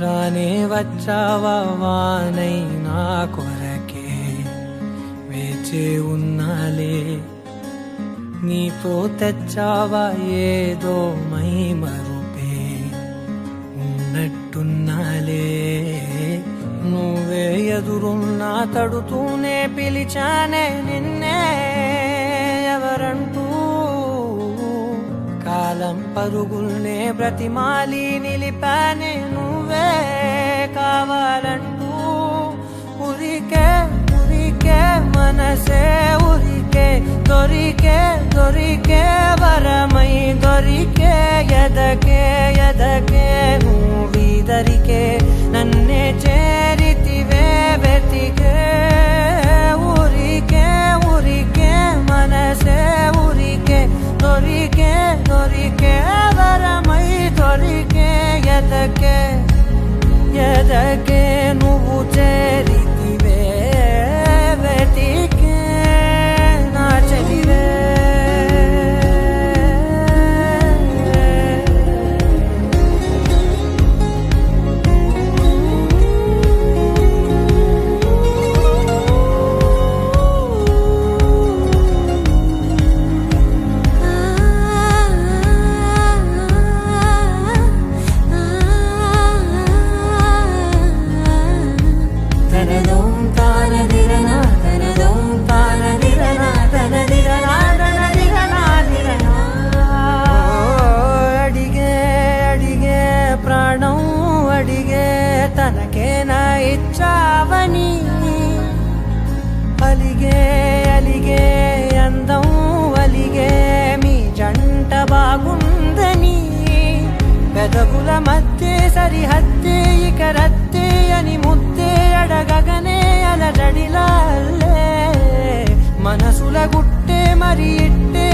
రానే వచ్చావా వానై నా కొరకే వేచి ఉన్నాలే నీతో తెచ్చావా ఏదో మై మరుపే ఉన్నట్టున్నాలే నువ్వే ఎదురున్నా తడుతూనే పిలిచానే నిన్నే ఎవరంటూ కాలం పరుగుల్నే బ్రతిమాలి నిలిపానే నువ్వే కావాలంటూ ఉరికే ఉరికే మనసే ఉరికే దొరికే దొరికే వరమై దొరికే ఎదకే ఎదకే నువ్విదరికే నన్నే చేరితివే వెతికే ఉరికే ఉరికే మనసే ఉరికే దొరికే దొరికే వరమై దొరికే ఎదకే ఎదకే నువ్వు చేరితివే వెతికే నా చెలివే తనకేనా ఇచ్చావని అలిగే అలిగే అందం అలిగే మీ జంట బాగుందని పెదవుల మధ్య సరిహద్దే ఇక రద్దే అని ముద్దే అడగగనే అలజడిలాలే మనసుల గుట్టే మరి ఇట్టే